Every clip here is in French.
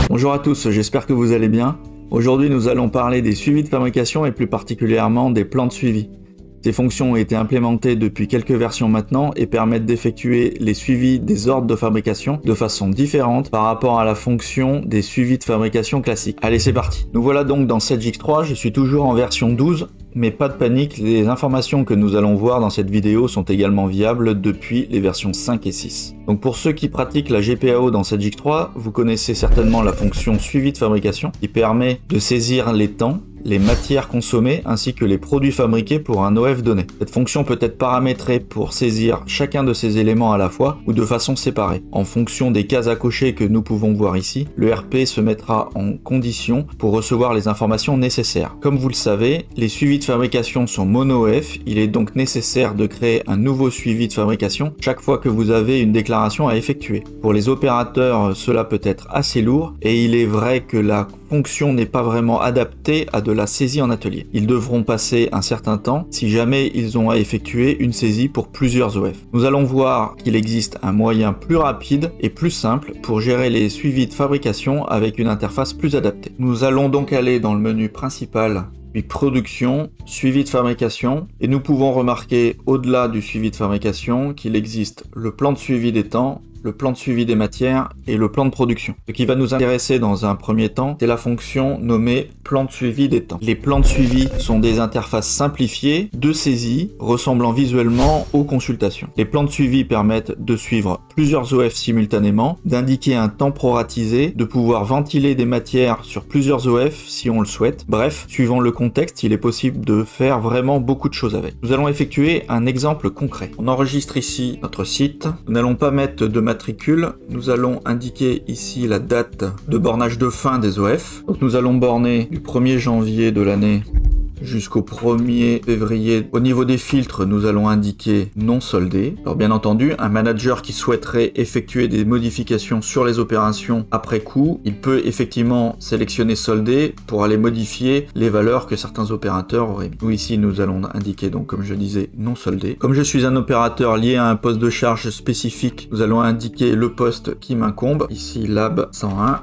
Bonjour à tous, j'espère que vous allez bien. Aujourd'hui, nous allons parler des suivis de fabrication et plus particulièrement des plans de suivi. Ces fonctions ont été implémentées depuis quelques versions maintenant et permettent d'effectuer les suivis des ordres de fabrication de façon différente par rapport à la fonction des suivis de fabrication classiques. Allez, c'est parti. Nous voilà donc dans SedgeX3, je suis toujours en version 12, mais pas de panique, les informations que nous allons voir dans cette vidéo sont également viables depuis les versions 5 et 6. Donc pour ceux qui pratiquent la GPAO dans SedgeX3, vous connaissez certainement la fonction suivi de fabrication qui permet de saisir les temps, les matières consommées ainsi que les produits fabriqués pour un OF donné. Cette fonction peut être paramétrée pour saisir chacun de ces éléments à la fois ou de façon séparée. En fonction des cases à cocher que nous pouvons voir ici, le RP se mettra en condition pour recevoir les informations nécessaires. Comme vous le savez, les suivis de fabrication sont mono-OF, il est donc nécessaire de créer un nouveau suivi de fabrication chaque fois que vous avez une déclaration à effectuer. Pour les opérateurs, cela peut être assez lourd et il est vrai que la fonction n'est pas vraiment adaptée à de la saisie en atelier. Ils devront passer un certain temps si jamais ils ont à effectuer une saisie pour plusieurs OF. Nous allons voir qu'il existe un moyen plus rapide et plus simple pour gérer les suivis de fabrication avec une interface plus adaptée. Nous allons donc aller dans le menu principal, puis production, suivi de fabrication, et nous pouvons remarquer au-delà du suivi de fabrication qu'il existe le plan de suivi des temps, le plan de suivi des matières et le plan de production. Ce qui va nous intéresser dans un premier temps, c'est la fonction nommée plan de suivi des temps. Les plans de suivi sont des interfaces simplifiées de saisie ressemblant visuellement aux consultations. Les plans de suivi permettent de suivre plusieurs OF simultanément, d'indiquer un temps proratisé, de pouvoir ventiler des matières sur plusieurs OF si on le souhaite. Bref, suivant le contexte, il est possible de faire vraiment beaucoup de choses avec. Nous allons effectuer un exemple concret. On enregistre ici notre site. Nous n'allons pas mettre de matricule, nous allons indiquer ici la date de bornage de fin des OF. Donc nous allons borner du 1er janvier de l'année jusqu'au 1er février. Au niveau des filtres, nous allons indiquer non soldé. Alors bien entendu, un manager qui souhaiterait effectuer des modifications sur les opérations après coup, il peut effectivement sélectionner soldé pour aller modifier les valeurs que certains opérateurs auraient mis. Nous ici, nous allons indiquer donc, comme je disais, non soldé. Comme je suis un opérateur lié à un poste de charge spécifique, nous allons indiquer le poste qui m'incombe, ici lab 101,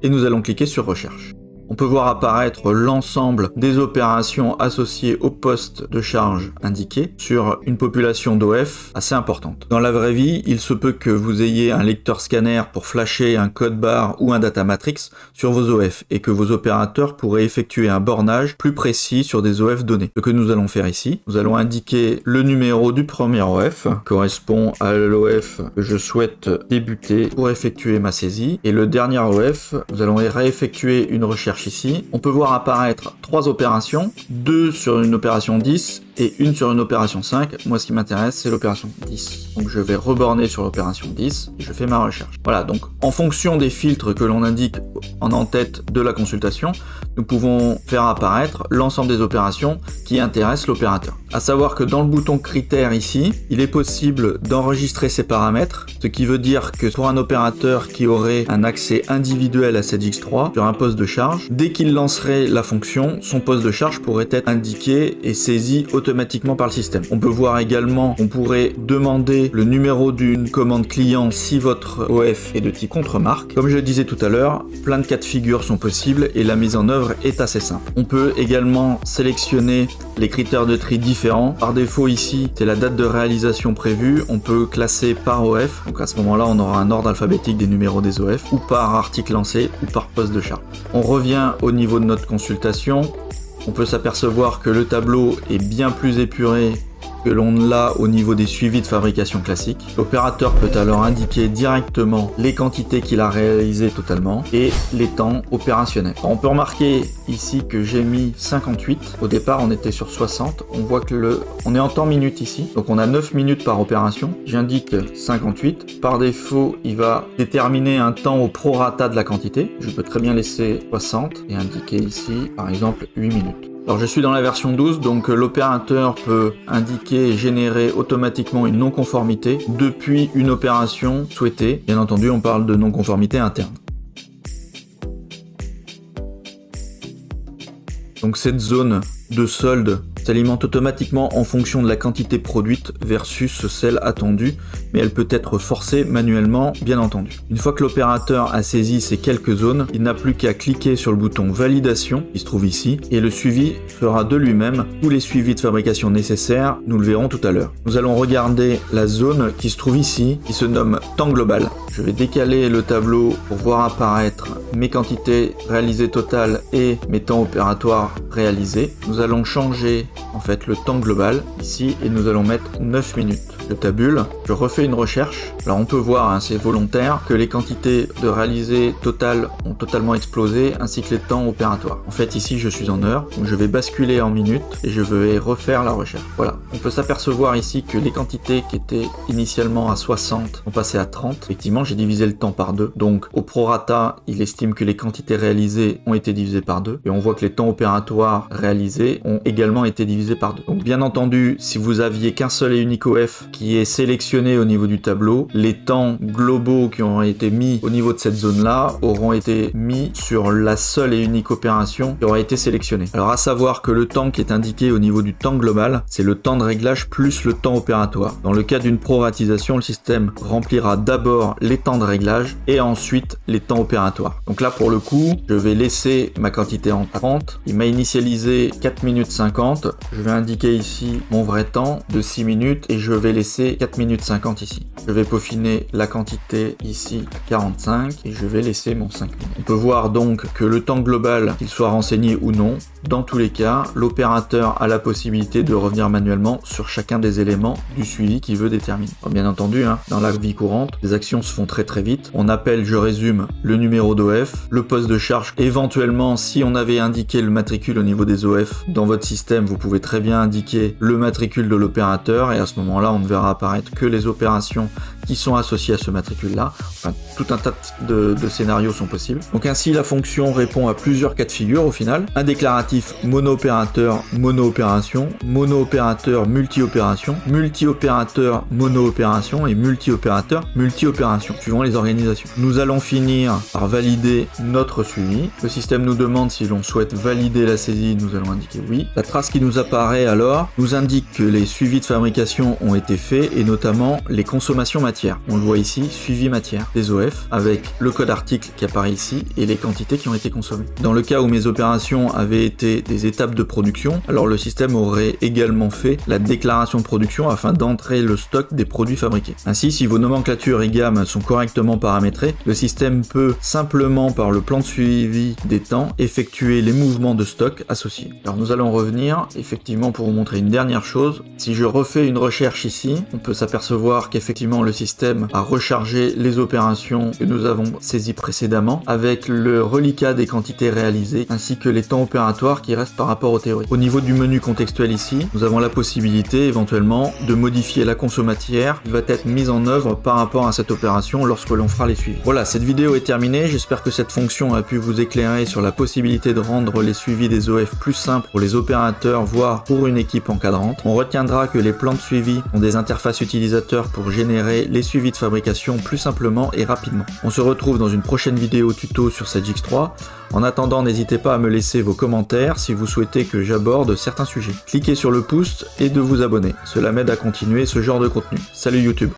et nous allons cliquer sur recherche. On peut voir apparaître l'ensemble des opérations associées au poste de charge indiqué sur une population d'OF assez importante. Dans la vraie vie, il se peut que vous ayez un lecteur scanner pour flasher un code barre ou un data matrix sur vos OF et que vos opérateurs pourraient effectuer un bornage plus précis sur des OF donnés. Ce que nous allons faire ici, nous allons indiquer le numéro du premier OF correspond à l'OF que je souhaite débuter pour effectuer ma saisie et le dernier OF, nous allons réeffectuer une recherche ici. On peut voir apparaître 3 opérations, 2 sur une opération 10 et une sur une opération 5. Moi, ce qui m'intéresse, c'est l'opération 10. Donc, je vais reborner sur l'opération 10 et je fais ma recherche. Voilà, donc en fonction des filtres que l'on indique en en-tête de la consultation, nous pouvons faire apparaître l'ensemble des opérations qui intéressent l'opérateur. À savoir que dans le bouton critères ici, il est possible d'enregistrer ces paramètres, ce qui veut dire que pour un opérateur qui aurait un accès individuel à SedgeX3 sur un poste de charge, dès qu'il lancerait la fonction, son poste de charge pourrait être indiqué et saisi automatiquement par le système. On peut voir également, on pourrait demander le numéro d'une commande client si votre OF est de type contre-marque. Comme je le disais tout à l'heure, plein de cas de figure sont possibles et la mise en œuvre est assez simple. On peut également sélectionner les critères de tri différents. Par défaut ici, c'est la date de réalisation prévue. On peut classer par OF. Donc à ce moment-là, on aura un ordre alphabétique des numéros des OF ou par article lancé ou par poste de charge. On revient au niveau de notre consultation. On peut s'apercevoir que le tableau est bien plus épuré que l'on l'a au niveau des suivis de fabrication classique. L'opérateur peut alors indiquer directement les quantités qu'il a réalisées totalement et les temps opérationnels. Alors on peut remarquer ici que j'ai mis 58. Au départ, on était sur 60. On voit que on est en temps minutes ici. Donc on a 9 minutes par opération. J'indique 58. Par défaut, il va déterminer un temps au prorata de la quantité. Je peux très bien laisser 60 et indiquer ici, par exemple, 8 minutes. Alors je suis dans la version 12, donc l'opérateur peut indiquer et générer automatiquement une non-conformité depuis une opération souhaitée. Bien entendu, on parle de non-conformité interne. Donc cette zone de solde s'alimente automatiquement en fonction de la quantité produite versus celle attendue, mais elle peut être forcée manuellement, bien entendu. Une fois que l'opérateur a saisi ces quelques zones, il n'a plus qu'à cliquer sur le bouton validation, qui se trouve ici, et le suivi fera de lui-même tous les suivis de fabrication nécessaires, nous le verrons tout à l'heure. Nous allons regarder la zone qui se trouve ici, qui se nomme temps global. Je vais décaler le tableau pour voir apparaître mes quantités réalisées totales et mes temps opératoires réalisés. Nous allons changer en fait le temps global ici et nous allons mettre 9 minutes. Je tabule, je refais une recherche. Alors on peut voir, hein, c'est volontaire, que les quantités de réalisées totales ont totalement explosé ainsi que les temps opératoires. En fait ici je suis en heures, donc je vais basculer en minutes et je vais refaire la recherche. Voilà, on peut s'apercevoir ici que les quantités qui étaient initialement à 60 sont passées à 30. Effectivement j'ai divisé le temps par 2, donc au prorata il estime que les quantités réalisées ont été divisées par 2 et on voit que les temps opératoires réalisés ont également été divisés par 2. Donc bien entendu, si vous aviez qu'un seul et unique OF qui est sélectionné au niveau du tableau, les temps globaux qui ont été mis au niveau de cette zone-là auront été mis sur la seule et unique opération qui aura été sélectionnée. Alors à savoir que le temps qui est indiqué au niveau du temps global, c'est le temps de réglage plus le temps opératoire. Dans le cas d'une proratisation, le système remplira d'abord les temps de réglage et ensuite les temps opératoires. Donc là pour le coup, je vais laisser ma quantité en 30. Il m'a initialisé 4 minutes 50. Je vais indiquer ici mon vrai temps de 6 minutes et je vais laisser 4 minutes 50 ici. Je vais peaufiner la quantité ici à 45 et je vais laisser mon 5 minutes. On peut voir donc que le temps global, qu'il soit renseigné ou non, dans tous les cas, l'opérateur a la possibilité de revenir manuellement sur chacun des éléments du suivi qu'il veut déterminer. Alors, bien entendu, hein, dans la vie courante, les actions se font très vite. On appelle, je résume, le numéro d'OF, le poste de charge. Éventuellement, si on avait indiqué le matricule au niveau des OF dans votre système, vous pouvez très bien indiquer le matricule de l'opérateur et à ce moment-là, on ne verra apparaître que les opérations qui sont associées à ce matricule-là. Enfin, tout un tas de scénarios sont possibles. Donc ainsi, la fonction répond à plusieurs cas de figure au final. Un déclaratif mono-opérateur, mono-opération, mono-opérateur, multi-opération, multi-opérateur, mono-opération et multi-opérateur, multi-opération, suivant les organisations. Nous allons finir par valider notre suivi. Le système nous demande si l'on souhaite valider la saisie, nous allons indiquer oui. La trace qui nous apparaît alors nous indique que les suivis de fabrication ont été faits et notamment les consommations matières. On le voit ici, suivi matière des OF avec le code article qui apparaît ici et les quantités qui ont été consommées. Dans le cas où mes opérations avaient été des étapes de production, alors le système aurait également fait la déclaration de production afin d'entrer le stock des produits fabriqués. Ainsi, si vos nomenclatures et gammes sont correctement paramétrées, le système peut simplement par le plan de suivi des temps effectuer les mouvements de stock associés. Alors nous allons revenir effectivement pour vous montrer une dernière chose. Si je refais une recherche ici, on peut s'apercevoir qu'effectivement le système a rechargé les opérations que nous avons saisies précédemment avec le reliquat des quantités réalisées ainsi que les temps opératoires qui restent par rapport aux théories. Au niveau du menu contextuel ici, nous avons la possibilité éventuellement de modifier la consommatière qui va être mise en œuvre par rapport à cette opération lorsque l'on fera les suivis. Voilà, cette vidéo est terminée. J'espère que cette fonction a pu vous éclairer sur la possibilité de rendre les suivis des OF plus simples pour les opérateurs, voire pour une équipe encadrante. On retiendra que les plans de suivi ont des interfaces utilisateurs pour générer les suivis de fabrication plus simplement et rapidement. On se retrouve dans une prochaine vidéo tuto sur cette X3. En attendant, n'hésitez pas à me laisser vos commentaires si vous souhaitez que j'aborde certains sujets. Cliquez sur le pouce et de vous abonner. Cela m'aide à continuer ce genre de contenu. Salut YouTube!